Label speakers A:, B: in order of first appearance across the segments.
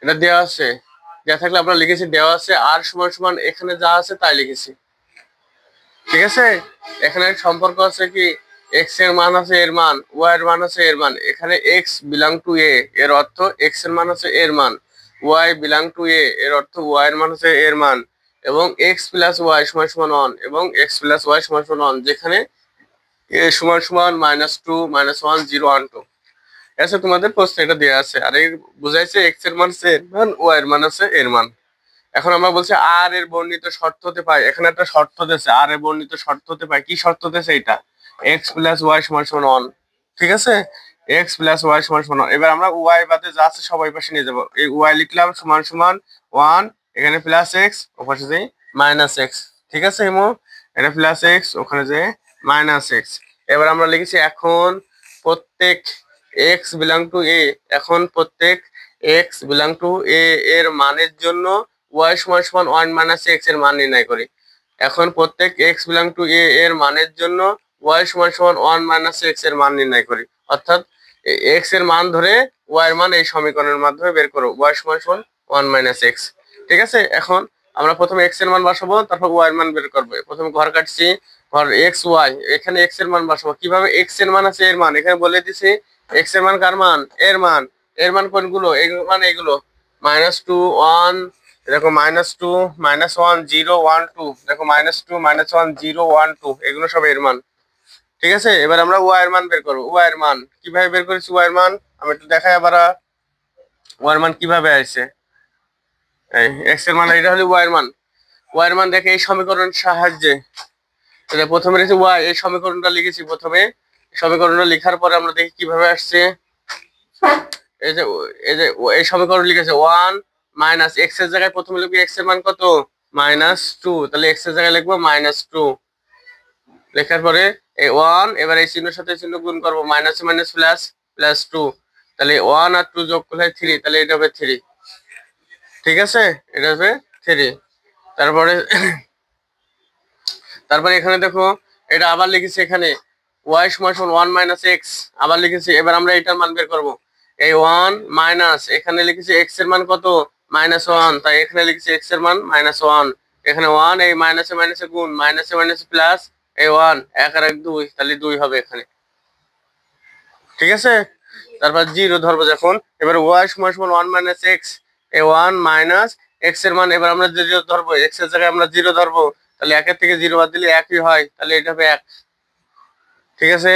A: এটা দেওয়া আছে, দেওয়া থাকলে আমরা লিখেছি দেওয়া আছে, আর সমান সমান এখানে যা আছে তাই লিখেছি। ঠিক আছে, এখানে সম্পর্ক আছে কি, এক্স এর মান আছে এর মান, ওয়াই এর মান আছে এর মান। এখানে এক্স বিলং টু এ এর অর্থ এক্স এর মান আছে এর মান, ওয়াই বিলং টু এ এর অর্থ ওয়াই এর মান আছে এর মান, এবং এক্স প্লাস ওয়াই সমান সমান ওয়ান এবং এক্স প্লাস ওয়াই সমান সমান ওয়ান, যেখানে এ সমান সমান -2 -1 0 1 2। এসে তোমাদের প্রশ্ন এটা দেওয়া আছে, আর এই বুঝাইছে এক্স এর মান আছে এর মান, ওয়াই এর মান আছে এর মান। এখন আমরা বলছি আর এর বর্ণিত শর্ত হতে পাই, এখানে একটা শর্ত দিয়েছে, আর এর বর্ণিত শর্ত হতে পাই। কি শর্ত দিয়েছে এটা? এক্স প্লাস ওয়াই সমান সমান ওয়ান। ঠিক আছে, এক্স প্লাস ওয়াই সমান সমান। এবার আমরা ওয়াই বাদে যা আছে সবাই পাশে নিয়ে যাবো। এই ওয়াই লিখলাম সমান সমান ওয়ান, এখানে প্লাস এক্স, ওপাশে যাই মাইনাস এক্স। ঠিক আছে এমো, এটা প্লাস এক্স, ওখানে যে মাইনাস এক্স। এবার আমরা লিখেছি এখন প্রত্যেক এক্স বিলং টু এ, এখন প্রত্যেক এক্স বিলং টু এ এর মানের জন্য ওয়াই সমান সমান ওয়ান মাইনাস এক্স এর মান নির্ণয় করি। এখন প্রত্যেক এক্স বিলং টু এ এর মানের জন্য ওয়াই সমান সমান ওয়ান মাইনাস এক্স এর মান নির্ণয় করি। অর্থাৎ এক্স এর মান ধরে ওয়াই এর মান এই সমীকরণের মাধ্যমে বের করো, ওয়াই সমান সমান ওয়ান মাইনাস এক্স। ঠিক আছে, এখন আমরা প্রথমে এক্স এর মান বসাবো, তারপর ওয়াই এর মান বের করবো। প্রথমে ঘর কাটছি, ঘর এক্স ওয়াই, এখানে এক্স এর মান বসাবো। কিভাবে? এক্স এর মান আছে এর মান, এখানে বলে দিছি এক্স এর মান কার মান? এর মান। এর মান কোনগুলো? এগুলো মানে এগুলো -2 1, দেখো -2 -1 0 1 2, দেখো -2 -1 0 1 2, এগুলো সব এর মান। ঠিক আছে, এবার আমরা ওয়াই এর মান বের করবো। ওয়াই এর মান কিভাবে বের করেছি? ওয়াই এর মান আমি একটু দেখাই আবার। ওয়াই এর মান কিভাবে আসছে? এই এক্স এর মান, এটা হলো ওয়াই এর মান। ওয়াই এর মান দেখে এই সমীকরণের সাহায্যে, তাহলে প্রথমে লিখেছি ওয়াই, এই সমীকরণটা লিখেছি প্রথমে। সমীকরণটা লেখার পরে আমরা দেখি কিভাবে আসছে। এই যে এই সমীকরণ লিখেছে ওয়ান মাইনাস এক্স এর জায়গায় প্রথমে লিখবি এক্স এর মান কত? -2, তাহলে এক্স এর জায়গায় লিখবো -2। লেখার পরে এই ওয়ান, এবার এই চিহ্নের সাথে চিহ্ন গুণ করবো, মাইনাস মাইনাস প্লাস, +2, তাহলে ওয়ান আর টু যোগ করলে 3, তাহলে এটা হবে 3। ঠিক আছে, এটা হবে 3। তারপরে তারপরে এখানে দেখো এটা আবার লিখেছি, এখানে ওয়াই সমান সমান ওয়ান মাইনাস এক্স আবার লিখেছি। এবার আমরা এটার মান বের করবো। এই ওয়ান মাইনাস, এখানে লিখেছি এক্স এর মান কত? -1, তাই এখানে লিখেছি এক্স এর মান -1। এখানে ওয়ান, এই মাইনাসে মাইনাসে গুণ, মাইনাসে মাইনাসে প্লাস, এই ওয়ান, 1 আর 1 2, তাহলে 2 হবে এখানে। ঠিক আছে, তারপর জিরো ধরবো যখন, এবার ওয়াই সমান সমান ওয়ান মাইনাস এক্স, এই ওয়ান মাইনাস এক্স এর মান, এবার আমরা জিরো ধরবো, এক্স এর জায়গায় আমরা জিরো ধরবো, তাহলে একের থেকে জিরো বাদ দিলে একই হয়, তাহলে এটা হবে 1। ঠিক আছে,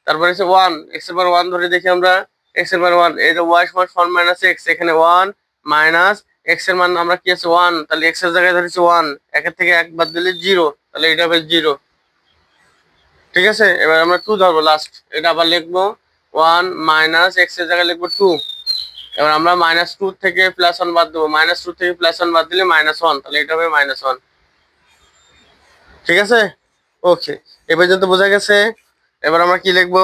A: তারপরে হচ্ছে ওয়ান, এক্স এর মান ওয়ান ধরে দেখি আমরা, এক্স এর মান ওয়ান, এই যে ওয়াই সমান ওয়ান মাইনাস এক্স, এখানে ওয়ান মাইনাস এক্স এর মান আমরা কি আছে ওয়ান, তাহলে এক্স এর জায়গায় ধরেছি ওয়ান, একের থেকে এক বাদ দিলে জিরো, তাহলে এটা হবে জিরো। ঠিক আছে, এবার আমরা টু ধরবো লাস্ট, এটা আবার লিখবো ওয়ান মাইনাস এক্স এর জায়গায় লিখবো টু। এবার আমরা -2 থেকে +1 বাদ দেবো, -2 থেকে +1 বাদ দিলে -1, তাহলে এটা হবে -1। ঠিক আছে, ওকে, এ পর্যন্ত বোঝা গেছে। এবার আমরা কি লিখবো?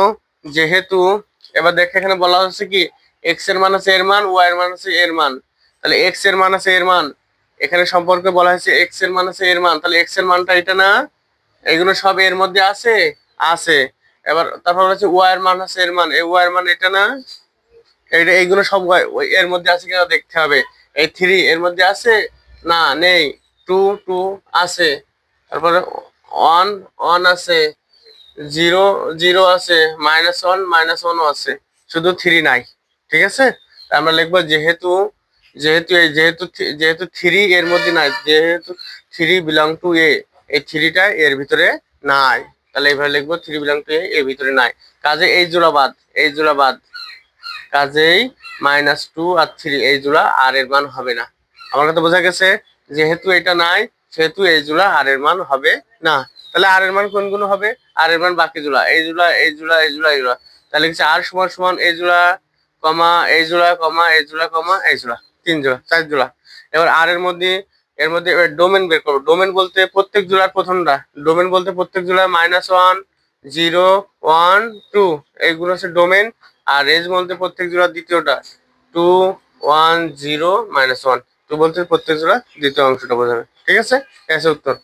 A: যেহেতু এবার দেখে এখানে বলা হচ্ছে কি এক্স এর মান আছে এর মান, ওয়াই এর মান আছে এর মান, তাহলে এক্স এর মান আছে এর মান, এখানে সম্পর্কে বলা হয়েছে এক্স এর মান আছে এর মান, তাহলে এক্স এর মানটা এটা না? এগুলো সব এর মধ্যে আছে, আছে। এবার তারপর হচ্ছে ওয়াই এর মান আছে এর মান, এই ওয়াই এর মান এটা না? এইটা, এইগুলো সব এর মধ্যে আছে কিনা দেখতে হবে। এই 3 এর মধ্যে আছে না? নেই। 2 2 আছে, তারপরে 1 1 আছে, 0 0 আছে, -1 -1 ও আছে, শুধু 3 নাই। ঠিক আছে, আমরা লিখবো যেহেতু, যেহেতু 3 এর মধ্যে নাই, যেহেতু 3 বিলং টু এ, এই 3টা এর ভিতরে নাই, তাহলে এইভাবে লিখবো 3 বিলং টু এ এর ভিতরে নাই। কাজে এই জোড়া বাদ, এই জোড়া বাদ, কাজেই -2 আর 3 এই জোড়া আর এর মান হবে না। আমার কথা বোঝা গেছে? যেহেতু এটা নাই সেহেতু এই জোড়া আর এর মান হবে না। তাহলে আর এর মান কোনগুলো হবে? আর এর মান বাকি জোড়া, এই জোড়া এই জোড়া এই জোড়া এই জোড়া, তাহলে কিছু আর সমান সমান এই জোড়া কমা এই জোড়া কমা এই জোড়া কমা এই জোড়া, 3 জোড়া 4 জোড়া। এবার আর এর মধ্যে, এর মধ্যে ডোমেন বের করবো। ডোমেন বলতে প্রত্যেক জোড়ার প্রথমটা, ডোমেন বলতে প্রত্যেক জোড়া -1 0 1 2, এইগুলো হচ্ছে ডোমেন। আর রেঞ্জ বলতে প্রত্যেক জোড়া দ্বিতীয়টা 2 1 0 -1, 2 বলতে প্রত্যেক জোড়া দ্বিতীয় অংশটা বোঝাবে। ঠিক আছে, এসে উত্তর।